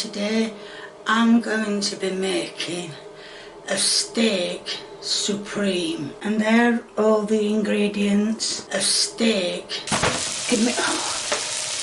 today I'm going to be making a steak supreme, and there are all the ingredients. A steak. Give me.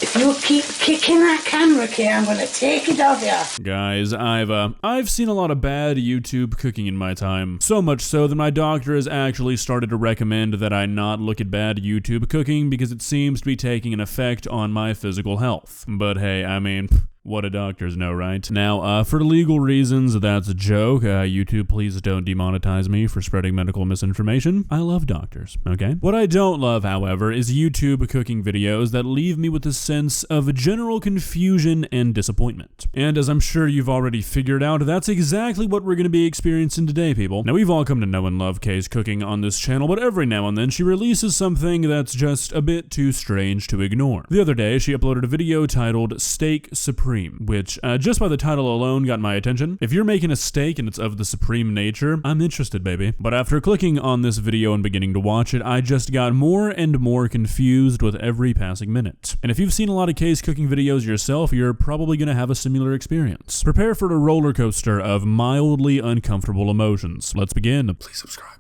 If you keep kicking that camera, Kay, I'm gonna take it off you. Guys, I've seen a lot of bad YouTube cooking in my time. So much so that my doctor has actually started to recommend that I not look at bad YouTube cooking because it seems to be taking an effect on my physical health. But hey, I mean, what do doctors know, right? Now, for legal reasons, that's a joke. YouTube, please don't demonetize me for spreading medical misinformation. I love doctors, okay? What I don't love, however, is YouTube cooking videos that leave me with a sense of general confusion and disappointment. And as I'm sure you've already figured out, that's exactly what we're going to be experiencing today, people. Now, we've all come to know and love Kay's cooking on this channel, but every now and then she releases something that's just a bit too strange to ignore. The other day, she uploaded a video titled Steak Supreme, which just by the title alone got my attention. If you're making a steak and it's of the supreme nature, I'm interested, baby. But after clicking on this video and beginning to watch it, I just got more and more confused with every passing minute. And if you've seen a lot of Kay's cooking videos yourself, you're probably gonna have a similar experience. Prepare for a roller coaster of mildly uncomfortable emotions. Let's begin. Please subscribe.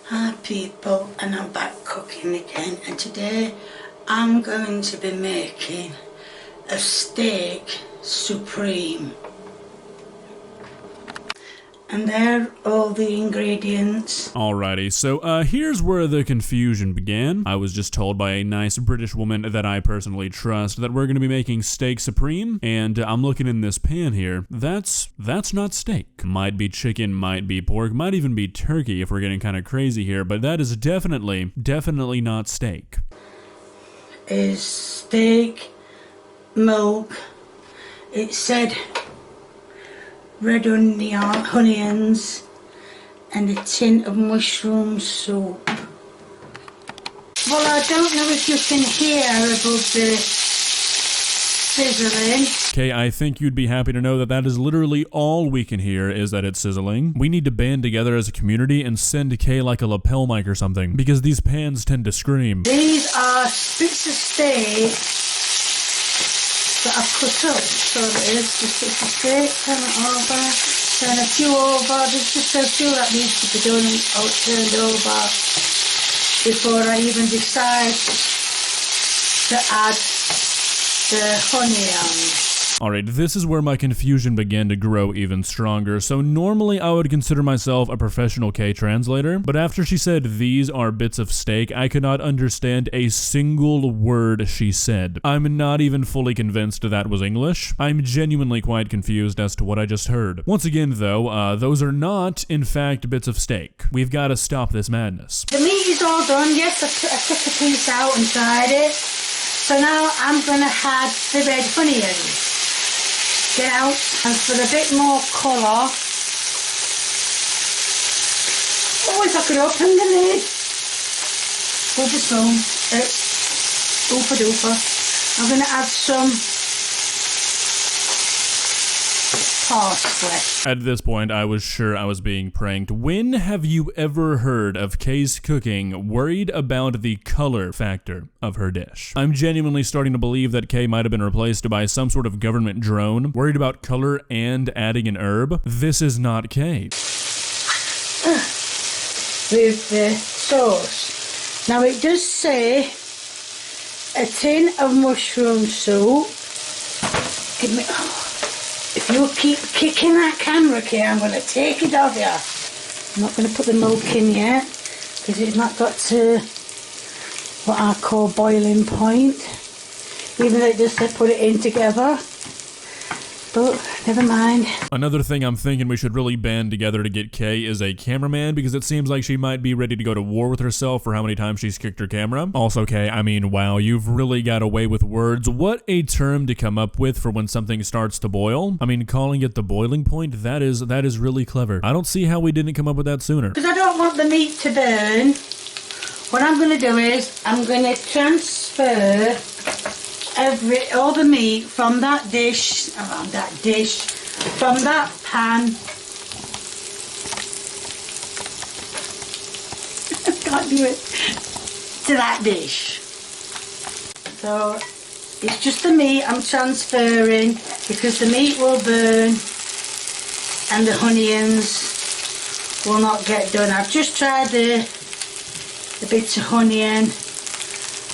Hi people, and I'm back cooking again, and today I'm going to be making a steak supreme, and there are all the ingredients. Alrighty, so here's where the confusion began. I was just told by a nice British woman that I personally trust that we're going to be making steak supreme, and I'm looking in this pan here. That's not steak. Might be chicken, might be pork, might even be turkey if we're getting kind of crazy here, but that is definitely not steak. Is steak, milk, it said red onions and a tin of mushroom soup. Well, I don't know if you can hear above the sizzling. Okay, I think you'd be happy to know that that is literally all we can hear is that it's sizzling. We need to band together as a community and send Kay like a lapel mic or something, because these pans tend to scream. These are bits of steak that I've cut up, so it is just bits of steak, turn it over, turn a few over, there's just a few that needs to be done and turned over before I even decide to add the honey on. Alright, this is where my confusion began to grow even stronger. So normally I would consider myself a professional Kay translator, but after she said these are bits of steak, I could not understand a single word she said. I'm not even fully convinced that was English. I'm genuinely quite confused as to what I just heard. Once again though, those are not, in fact, bits of steak. We've got to stop this madness. The meat is all done, yes, I took a piece out and tried it. So now I'm going to add the red honey in. Get out, and for a bit more colour, if I could open the lid, over some, oofa doofa, I'm going to add some parsley. At this point, I was sure I was being pranked. When have you ever heard of Kay's cooking worried about the color factor of her dish? I'm genuinely starting to believe that Kay might have been replaced by some sort of government drone, worried about color and adding an herb. This is not Kay. With the sauce. Now it does say a tin of mushroom soup. Give me... If you keep kicking that camera, Kay, I'm going to take it off you. I'm not going to put the milk in yet, because it's not got to what I call boiling point. Even though it just said put it in together. But never mind. Another thing I'm thinking we should really band together to get Kay is a cameraman, because it seems like she might be ready to go to war with herself for how many times she's kicked her camera. Also, Kay, I mean, wow, you've really got away with words. What a term to come up with for when something starts to boil. I mean, calling it the boiling point, that is really clever. I don't see how we didn't come up with that sooner. Because I don't want the meat to burn, what I'm going to do is I'm going to transfer all the meat from that dish, from that pan. I can't do it. To that dish. So it's just the meat I'm transferring because the meat will burn and the onions will not get done. I've just tried the bits of onion,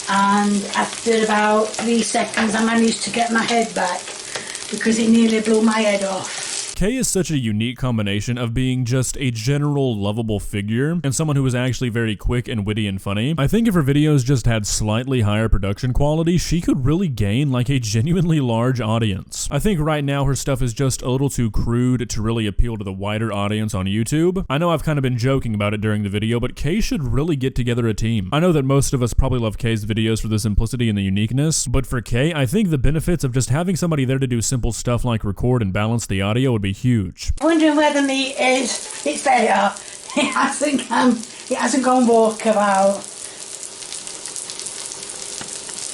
and after about 3 seconds I managed to get my head back because it nearly blew my head off. Kay is such a unique combination of being just a general lovable figure and someone who is actually very quick and witty and funny. I think if her videos just had slightly higher production quality, she could really gain like a genuinely large audience. I think right now her stuff is just a little too crude to really appeal to the wider audience on YouTube. I know I've kind of been joking about it during the video, but Kay should really get together a team. I know that most of us probably love Kay's videos for the simplicity and the uniqueness, but for Kay, I think the benefits of just having somebody there to do simple stuff like record and balance the audio would be huge. Wondering where the meat is. It's there. It hasn't gone walkabout.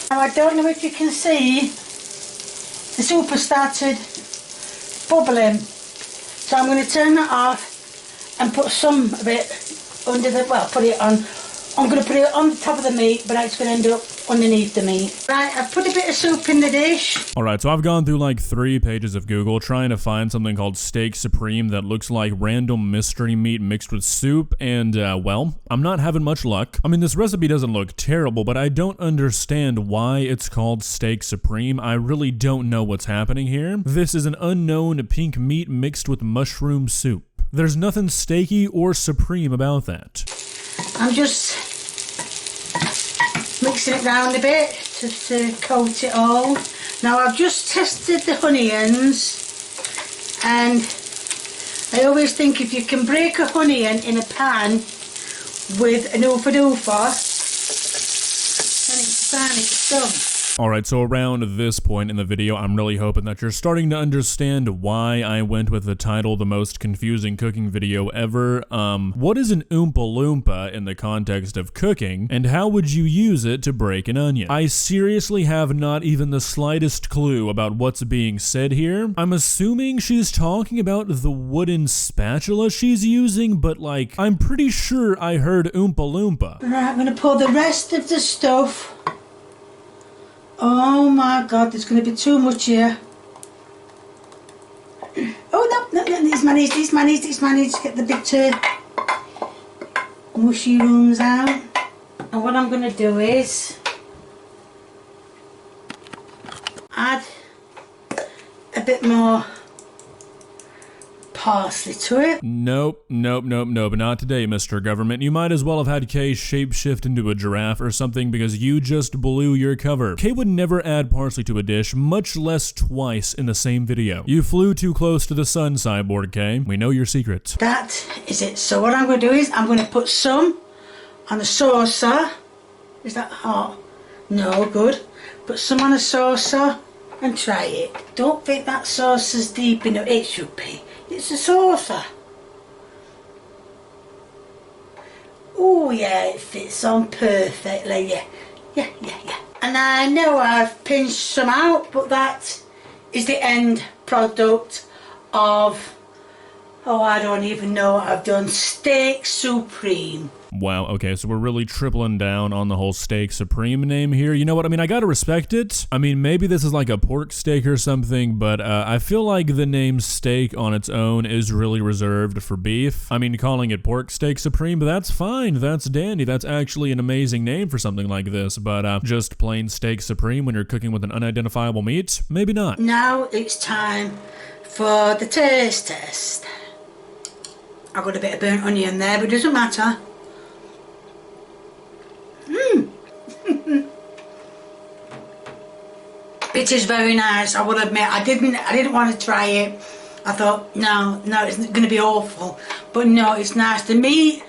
Now I don't know if you can see, the soup has started bubbling. So I'm going to turn that off and put some of it under the, well, put it on. I'm going to put it on the top of the meat, but it's going to end up underneath the meat. Right, I've put a bit of soup in the dish. Alright, so I've gone through like 3 pages of Google trying to find something called steak supreme that looks like random mystery meat mixed with soup, and well, I'm not having much luck. I mean, this recipe doesn't look terrible, but I don't understand why it's called steak supreme. I really don't know what's happening here. This is an unknown pink meat mixed with mushroom soup. There's nothing steaky or supreme about that. I'm just mixing it round a bit to coat it all. Now I've just tested the onions, and I always think if you can break a onion in a pan with an oofa doofa, then it's fine, it's done. Alright, so around this point in the video, I'm really hoping that you're starting to understand why I went with the title, The Most Confusing Cooking Video Ever. What is an Oompa Loompa in the context of cooking, and how would you use it to break an onion? I seriously have not even the slightest clue about what's being said here. I'm assuming she's talking about the wooden spatula she's using, but like, I'm pretty sure I heard Oompa Loompa. Right, I'm going to pour the rest of the stuff. Oh my god, there's going to be too much here. Oh no, these managed. Get the big mushrooms out. And what I'm going to do is add a bit more parsley to it. Nope, not today, Mr. Government. You might as well have had Kay shapeshift into a giraffe or something because you just blew your cover. Kay would never add parsley to a dish, much less twice in the same video. You flew too close to the sun, Cyborg Kay. We know your secret. That is it. So what I'm going to do is I'm going to put some on a saucer. Is that hot? No, good. Put some on a saucer and try it. Don't think that saucer's deep enough. It should be. It's a saucer. Oh yeah, it fits on perfectly, yeah. And I know I've pinched some out, but that is the end product of, oh, I don't even know what I've done, steak supreme. Wow, okay, so we're really tripling down on the whole steak supreme name here. You know what, I mean, I gotta respect it. I mean, maybe this is like a pork steak or something, but I feel like the name steak on its own is really reserved for beef. I mean, calling it pork steak supreme, but that's fine, that's dandy. That's actually an amazing name for something like this, but just plain steak supreme when you're cooking with an unidentifiable meat? Maybe not. Now it's time for the taste test. I've got a bit of burnt onion there, but it doesn't matter. It is very nice, I will admit. I didn't want to try it. I thought, no, it's going to be awful. But no, it's nice. The meat,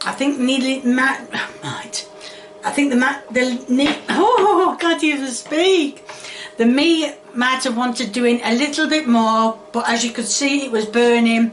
I think nearly might. I think I can't even speak. The meat might have wanted doing a little bit more, but as you could see, it was burning,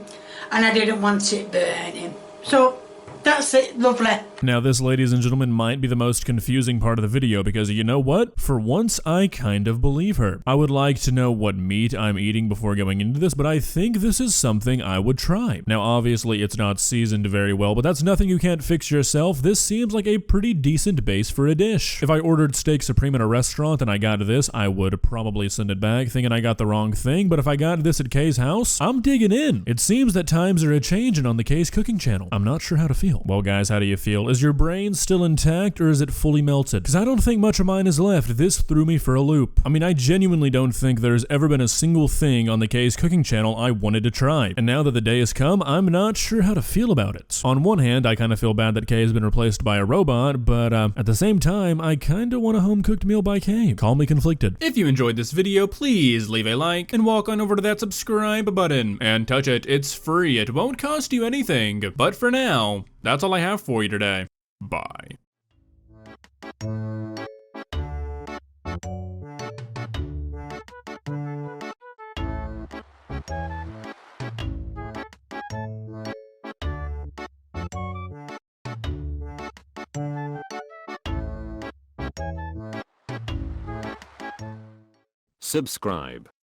and I didn't want it burning. So that's it, lovely. Now this, ladies and gentlemen, might be the most confusing part of the video because you know what? For once, I kind of believe her. I would like to know what meat I'm eating before going into this, but I think this is something I would try. Now obviously it's not seasoned very well, but that's nothing you can't fix yourself. This seems like a pretty decent base for a dish. If I ordered steak supreme at a restaurant and I got this, I would probably send it back thinking I got the wrong thing, but if I got this at Kay's house, I'm digging in. It seems that times are a-changing on the Kay's cooking channel. I'm not sure how to feel. Well guys, how do you feel? Is your brain still intact or is it fully melted? Because I don't think much of mine is left. This threw me for a loop. I mean, I genuinely don't think there's ever been a single thing on the Kay's cooking channel I wanted to try. And now that the day has come, I'm not sure how to feel about it. On one hand, I kind of feel bad that Kay has been replaced by a robot, but at the same time, I kind of want a home-cooked meal by Kay. Call me conflicted. If you enjoyed this video, please leave a like and walk on over to that subscribe button and touch it. It's free. It won't cost you anything. But for now, that's all I have for you today. Bye. Subscribe.